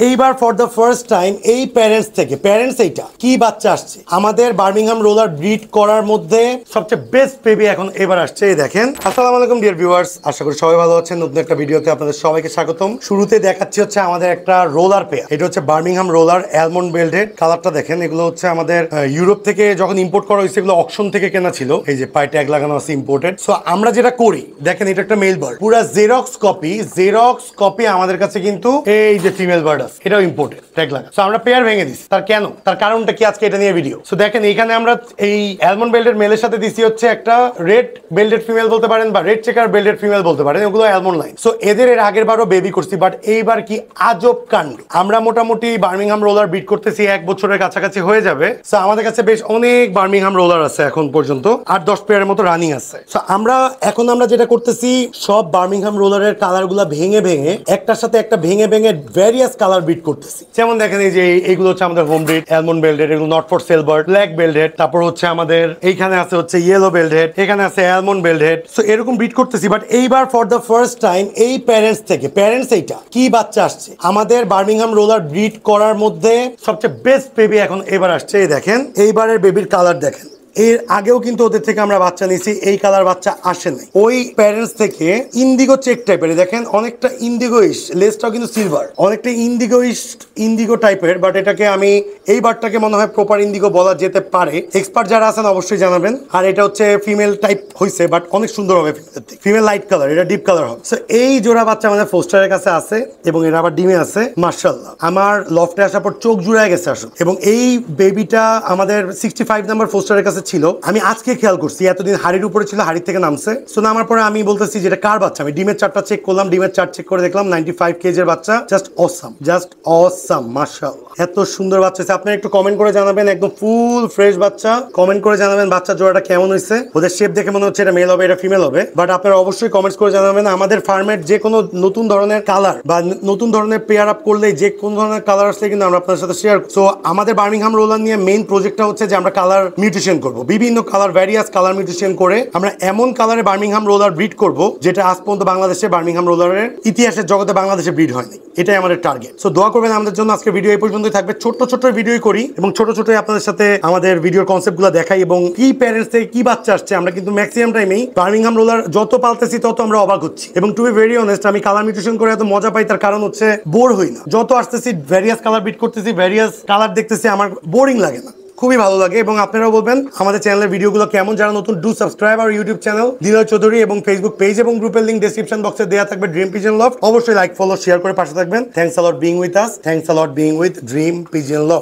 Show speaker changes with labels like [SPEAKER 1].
[SPEAKER 1] এইবার for the first time এই parents এইটা কি বাচ্চা আসছে আমাদের বার্মিংহাম রোলার ব্রিড করার মধ্যে সবচেয়ে বেস্ট বেবি এখন এবার আসছে। এই দেখেন। আসসালামু আলাইকুম ডিয়ার ভিউয়ার্স, আশা করি সবাই ভালো আছেন। নতুন একটা ভিডিওতে আপনাদের সবাইকে স্বাগতম। শুরুতে দেখাচ্ছি হচ্ছে আমাদের একটা রোলার পেয়ার। এটা হচ্ছে বার্মিংহাম রোলার অ্যালমন্ড বেল্টেড। কালারটা দেখেন। এগুলো হচ্ছে আমাদের ইউরোপ থেকে যখন ইম্পোর্ট করা হয়েছে, এগুলো অকশন থেকে কেনা ছিল। এই যে পায়ে ট্যাগ লাগানো আছে ইম্পোর্টেড। সো আমরা যেটা করি দেখেন, এটা একটা মেল বার্ড, পুরো জেরক্স কপি আমাদের কাছে, কিন্তু এই যে ফিমেল বার্ড আছে এটাও ইম্পোর্টেড ট্যাগ লাগা। সো আমরা পেয়ার ভেঙে দিচ্ছি। তার কারণটা কি আজকে এটা নিয়ে ভিডিও। সো দেখেন, এখানে আমরা এই অ্যালমন্ড বেল্টেড মেলের সাথে দিছি হচ্ছে একটা রেড বেল্টেড ফিমেল বলতে পারেন, বা রেড চেকার বেল্টেড ফিমেল বলতে পারেন। এগুলো অ্যালমন্ড লাইন। সো এর আগের বারও বেবি করছি, বাট এইবার কি আজব কাণ্ড। আমরা মোটামুটি বার্মিংহাম রোলার বিট করতেছি 1 বছরের কাছাকাছি হয়ে যাবে। সো আমাদের কাছে বেশ অনেক বার্মিংহাম রোলার আছে এখন পর্যন্ত, 8-10 পেয়ারের মতো রানিং আছে। সো আমরা যেটা করতেছি, সব বার্মিংহাম রোলারের কালার গুলা ভেঙে একটার সাথে একটা ভেঙে ভ্যারিয়াস কালার বিট করতেছি। যেমন দেখেন, এই যে এইগুলো হচ্ছে আমাদের হোম ব্রিড অ্যালমন্ড বেল্টেড, এগুলো not for sale bird, black belted. তারপর হচ্ছে আমাদের এইখানে আছে হচ্ছে ইয়েলো বেল্টেড, এখানে আছে অ্যালমন্ড বেল্টেড। সো এরকম বিট করতেছি, বাট এইবার ফর দ্য ফার্স্ট টাইম এই প্যারেন্টস এইটা কি বাচ্চা আসছে আমাদের বার্মিংহাম রোলার ব্রিড করার মধ্যে সবচেয়ে বেস্ট বেবি এখন এবার আসছে। এই দেখেন, এইবারের বেবির কালার দেখেন। এর আগেও কিন্তু ওদের থেকে আমরা বাচ্চা নিয়েছি, এই কালার বাচ্চা আসে নাই। ওই প্যারেন্টস থেকে ইন্ডিগো চেক টাইপের, দেখেন অনেকটা ইন্ডিগোইশ, লেজটাও কিন্তু সিলভার, অনেকটা ইন্ডিগো টাইপের। বাট এটাকে আমি এই বারটাকে মনে হয় প্রপার ইন্ডিগো বলা যেতে পারে। এক্সপার্ট যারা আছেন অবশ্যই জানাবেন। আর এটা হচ্ছে ফিমেল টাইপ হয়েছে, বাট অনেক সুন্দর হবে। ফিমেল লাইট কালার, এটা ডিপ কালার হবে। সো এই জোড়া বাচ্চা আমাদের ফোস্টারের কাছে আছে, এবং এরা আবার ডিমে আছে। মাশাআল্লাহ, আমার লফটে আসার পর চোখ জুড়ায় গেছে আসলে। এবং এই বেবিটা আমাদের 65 নাম্বার ফোস্টারের কাছে ছিল। আমি আজকে খেয়াল করছি, এতদিন হাড়ির উপরে ছিল, হাড়ি থেকে নামছে। সো নামার পরে আমি বলতেছি যেটা কার বাচ্চা। আমি ডিমের চারটা চেক করলাম, ডিমের চার চেক করে দেখলাম 95 কেজির বাচ্চা। জাস্ট অসাম মাশাআল্লাহ, এত সুন্দর বাচ্চা। আপনারা একটু কমেন্ট করে জানাবেন, একদম ফুল ফ্রেশ বাচ্চা। কমেন্ট করে জানাবেন বাচ্চা জোড়াটা কেমন হয়েছে। ওদের শেপ দেখে মনে হচ্ছে এটা মেল হবে, এটা ফিমেল হবে। বাট আপনারা অবশ্যই কমেন্টস করে জানাবেন। আমাদের ফার্মের যে কোনো নতুন ধরনের কালার বা নতুন ধরনের পেয়ার আপ করলে, যে কোন ধরনের কালার আসলে কিন্তু আমরা আপনাদের সাথে শেয়ার। সো আমাদের বার্মিংহাম রোলার নিয়ে মেইন প্রজেক্টটা হচ্ছে যে আমরা কালার মিউটেশন করবো, বিভিন্ন কালার, ভ্যারিয়াস কালার মিউটেশন করে আমরা এমন কালারে বার্মিংহাম রোলার ব্রিড করব, যেটা আজ পর্যন্ত বাংলাদেশে বার্মিংহাম রোলারের ইতিহাসের জগতে বাংলাদেশে ব্রিড হয়নি। এটাই আমাদের টার্গেট। সো দোয়া করবেন আমাদের জন্য। আজকে ভিডিও এই পর্যন্তই থাকবে। ছোট ভিডিওই করি, এবং ছোট আপনাদের সাথে আমাদের ভিডিওর কনসেপ্টগুলো দেখাই, এবং কি প্যারেন্টস থেকে কি বাচ্চা আসছে। আমরা কিন্তু ম্যাক্সিমাম টাইমেই বার্মিংহাম রোলার যত পালতেছি তত আমরা অবাক হচ্ছি। এবং টু বি ভেরি অনেস্ট, আমি কালার মিউটেশন করে এত মজা পাই, তার কারণ হচ্ছে বোর হই না। যত আসতেছি ভ্যারিয়াস কালার ব্রিড করতেছি, ভ্যারিয়াস কালার দেখতেছি, আমার বোরিং লাগে না, খুবই ভালো লাগে। এবং আপনারাও বলবেন আমাদের চ্যানেলের ভিডিওগুলো কেমন। যারা নতুন, ডু সাবস্ক্রাইব আর ইউটিউব চ্যানেল দিলয় চৌধুরী, এবং ফেসবুক পেজ এবং গ্রুপের লিংক ডেসক্রিপশন বক্সে দেওয়া থাকবে। ড্রিম পিজন লভ, অবশ্যই লাইক, ফলো, শেয়ার করে পাশে থাকবেন। Thanks a lot being with us, thanks a lot being with dream pigeon love.